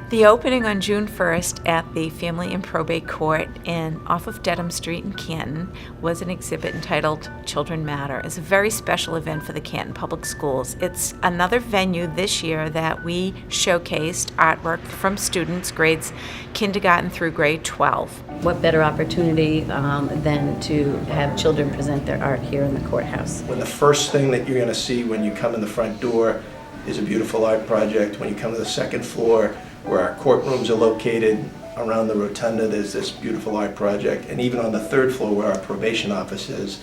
The opening on June 1st at the Family and Probate Court off of Dedham Street in Canton was an exhibit entitled Children Matter. It's a very special event for the Canton Public Schools. It's another venue this year that we showcased artwork from students grades kindergarten through grade 12. What better opportunity than to have children present their art here in the courthouse? When the first thing that you're going to see when you come in the front door is a beautiful art project. When you come to the second floor, where our courtrooms are located, around the rotunda, there's this beautiful art project. And even on the third floor where our probation office is,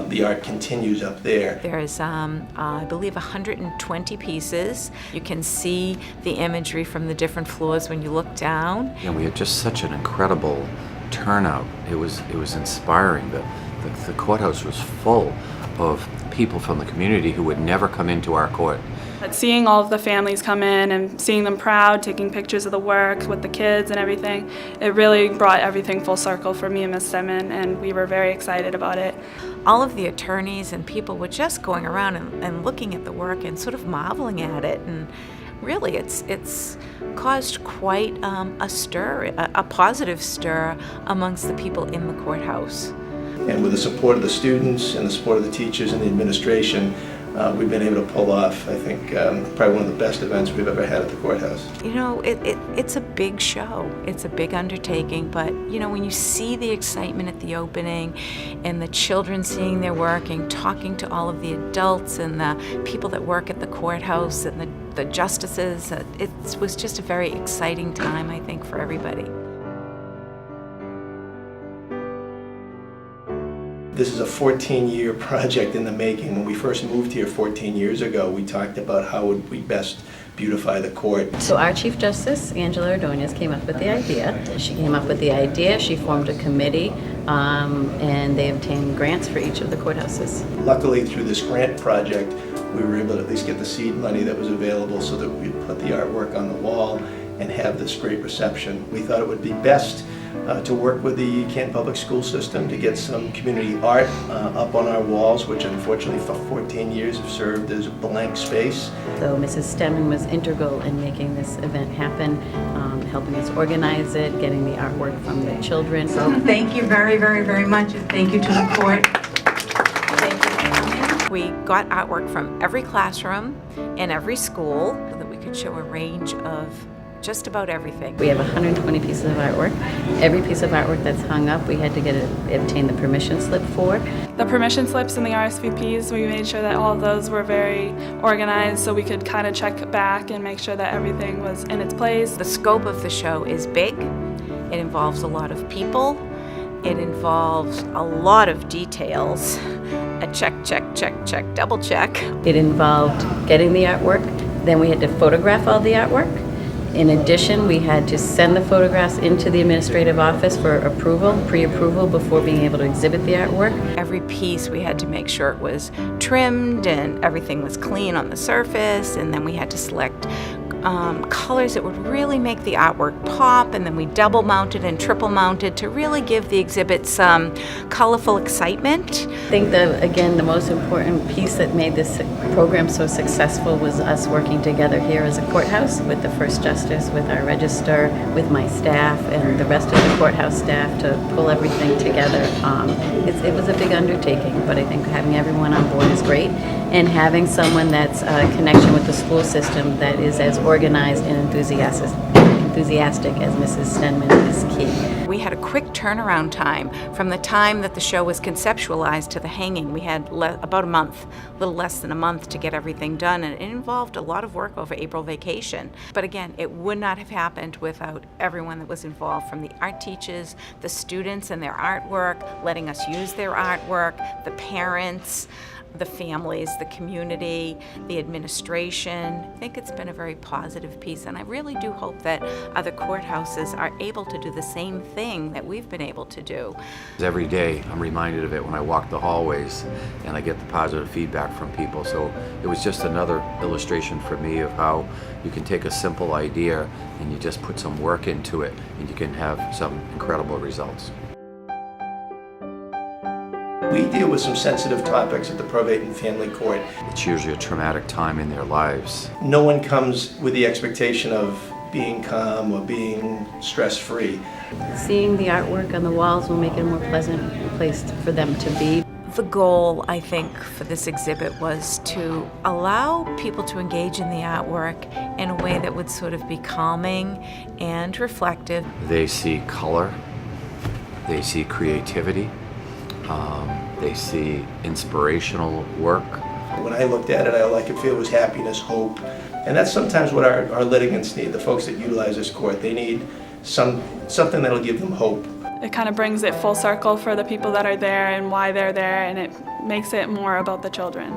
the art continues up there. There's, I believe, 120 pieces. You can see the imagery from the different floors when you look down. And we had just such an incredible turnout. It was inspiring. The courthouse was full of people from the community who would never come into our court. But seeing all of the families come in and seeing them proud, taking pictures of the work with the kids and everything, it really brought everything full circle for me and Ms. Stedman, and we were very excited about it. All of the attorneys and people were just going around and looking at the work and sort of marveling at it, and really it's caused quite a stir, a positive stir amongst the people in the courthouse. And with the support of the students and the support of the teachers and the administration, we've been able to pull off, I think, probably one of the best events we've ever had at the courthouse. You know, it's a big show. It's a big undertaking, but, you know, when you see the excitement at the opening and the children seeing their work and talking to all of the adults and the people that work at the courthouse and the justices, it was just a very exciting time, I think, for everybody. This is a 14-year project in the making. When we first moved here 14 years ago, we talked about how would we best beautify the court. So our Chief Justice, Angela Ordonez, came up with the idea. She came up with the idea, she formed a committee, and they obtained grants for each of the courthouses. Luckily, through this grant project, we were able to at least get the seed money that was available so that we could put the artwork on the wall and have this great reception. We thought it would be best to work with the Canton Public School System to get some community art up on our walls, which unfortunately for 14 years have served as a blank space. So Mrs. Stedman was integral in making this event happen, helping us organize it, getting the artwork from the children. So thank you very, very, very much, and thank you to the court. Thank you for coming. We got artwork from every classroom and every school so that we could show a range of just about everything. We have 120 pieces of artwork. Every piece of artwork that's hung up, we had to obtain the permission slip for. The permission slips and the RSVPs, we made sure that all of those were very organized so we could kind of check back and make sure that everything was in its place. The scope of the show is big. It involves a lot of people. It involves a lot of details. A check, check, check, check, double check. It involved getting the artwork, then we had to photograph all the artwork. In addition, we had to send the photographs into the administrative office for approval, pre-approval, before being able to exhibit the artwork. Every piece we had to make sure it was trimmed and everything was clean on the surface, and then we had to select colors that would really make the artwork pop, and then we double mounted and triple mounted to really give the exhibit some colorful excitement. I think again, the most important piece that made this program so successful was us working together here as a courthouse with the First Justice, with our register, with my staff, and the rest of the courthouse staff to pull everything together. It was a big undertaking, but I think having everyone on board is great, and having someone that's a connection with the school system that is as organized and enthusiastic as Mrs. Stedman is key. We had a quick turnaround time from the time that the show was conceptualized to the hanging. We had about a month, a little less than a month to get everything done, and it involved a lot of work over April vacation. But again, it would not have happened without everyone that was involved, from the art teachers, the students and their artwork, letting us use their artwork, the parents, the families, the community, the administration. I think it's been a very positive piece, and I really do hope that other courthouses are able to do the same thing that we've been able to do. Every day I'm reminded of it when I walk the hallways and I get the positive feedback from people. So it was just another illustration for me of how you can take a simple idea and you just put some work into it and you can have some incredible results. We deal with some sensitive topics at the Probate and Family Court. It's usually a traumatic time in their lives. No one comes with the expectation of being calm or being stress-free. Seeing the artwork on the walls will make it a more pleasant place for them to be. The goal, I think, for this exhibit was to allow people to engage in the artwork in a way that would sort of be calming and reflective. They see color, they see creativity, they see inspirational work. When I looked at it, all I could feel was happiness, hope, and that's sometimes what our litigants need, the folks that utilize this court. They need something that'll give them hope. It kind of brings it full circle for the people that are there and why they're there, and it makes it more about the children.